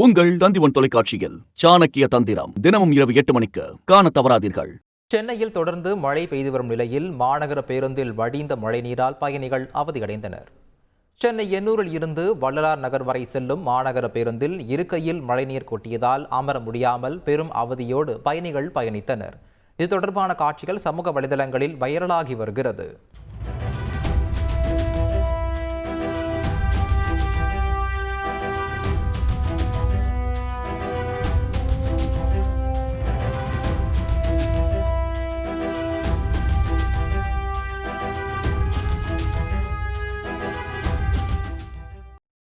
உங்கள் தந்திவன் தொலைக்காட்சியில் சாணக்கிய தந்திரம் தினமும் இரவு 8 மணிக்கு காண தவறாதீர்கள். சென்னையில் தொடர்ந்து மழை பெய்து வரும் நிலையில் மாநகர பேருந்தில் வடிந்த மழைநீரால் பயணிகள் அவதியடைந்தனர். சென்னை எண்ணூரில் இருந்து வள்ளலார் நகர் வரை செல்லும் மாநகர பேருந்தில் இருக்கையில் மழைநீர் கொட்டியதால் அமர முடியாமல் பெரும் அவதியோடு பயணிகள் பயணித்தனர். இது தொடர்பான காட்சிகள் சமூக வலைதளங்களில் வைரலாகி வருகிறது.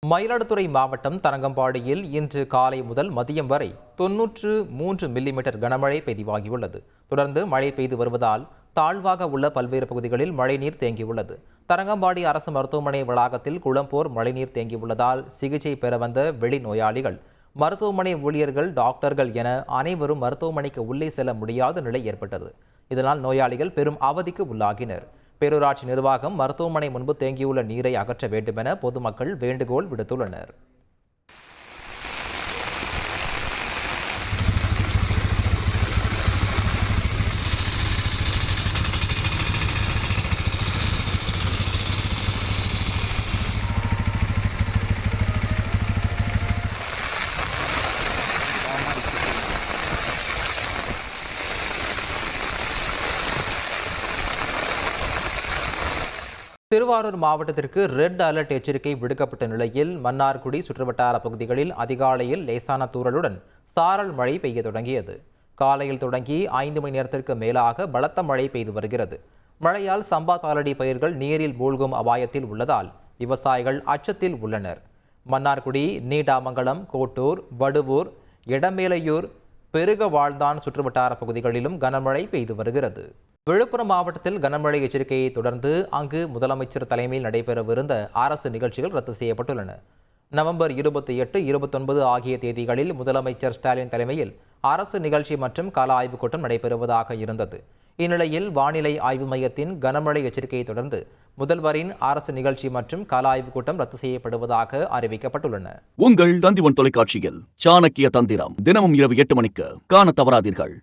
மயிலாடுதுறை மாவட்டம் தரங்கம்பாடியில் இன்று காலை முதல் மதியம் வரை 93 மில்லிமீட்டர் கனமழை பதிவாகியுள்ளது. தொடர்ந்து மழை பெய்து வருவதால் தாழ்வாக உள்ள பல்வேறு பகுதிகளில் மழைநீர் தேங்கியுள்ளது. தரங்கம்பாடி அரசு மருத்துவமனை வளாகத்தில் குளம்போர் மழைநீர் தேங்கியுள்ளதால் சிகிச்சை பெற வந்த வெளி நோயாளிகள், மருத்துவமனை ஊழியர்கள், டாக்டர்கள் என அனைவரும் மருத்துவமனைக்கு உள்ளே செல்ல முடியாத நிலை ஏற்பட்டது. இதனால் நோயாளிகள் பெரும் அவதிக்கு உள்ளாகினர். பேரூராட்சி நிர்வாகம் மருத்துவமனை முன்பு தேங்கியுள்ள நீரை அகற்ற வேண்டுமென பொதுமக்கள் வேண்டுகோள் விடுத்துள்ளனர். திருவாரூர் மாவட்டத்திற்கு ரெட் அலர்ட் எச்சரிக்கை விடுக்கப்பட்ட நிலையில் மன்னார்குடி சுற்றுவட்டார பகுதிகளில் அதிகாலையில் லேசான தூறலுடன் சாரல் மழை பெய்ய தொடங்கியது. காலையில் தொடங்கி 5 மணி நேரத்திற்கு மேலாக பலத்த மழை பெய்து வருகிறது. மழையால் சம்பா தாளடி பயிர்கள் நீரில் மூழ்கும் அபாயத்தில் உள்ளதால் விவசாயிகள் அச்சத்தில் உள்ளனர். மன்னார்குடி, நீடாமங்கலம், கோட்டூர், வடுவூர், எடமேலையூர், பெருக வாழ்ந்தான் சுற்றுவட்டார பகுதிகளிலும் கனமழை பெய்து வருகிறது. விழுப்புரம் மாவட்டத்தில் கனமழை எச்சரிக்கையை தொடர்ந்து அங்கு முதலமைச்சர் தலைமையில் நடைபெறவிருந்த அரசு நிகழ்ச்சிகள் ரத்து செய்யப்பட்டுள்ளன. நவம்பர் 28, 29 ஆகிய தேதிகளில் முதலமைச்சர் ஸ்டாலின் தலைமையில் அரசு நிகழ்ச்சி மற்றும் கள ஆய்வுக் கூட்டம் நடைபெறுவதாக இருந்தது. இந்நிலையில் வானிலை ஆய்வு மையத்தின் கனமழை எச்சரிக்கையை தொடர்ந்து முதல்வரின் அரசு நிகழ்ச்சி மற்றும் கள ஆய்வுக் கூட்டம் ரத்து செய்யப்படுவதாக அறிவிக்கப்பட்டுள்ளன. உங்கள் தந்திவன் தொலைக்காட்சியில் சாணக்கிய தந்திரம் தினமும் இரவு 8 மணிக்கு காண தவறாதீர்கள்.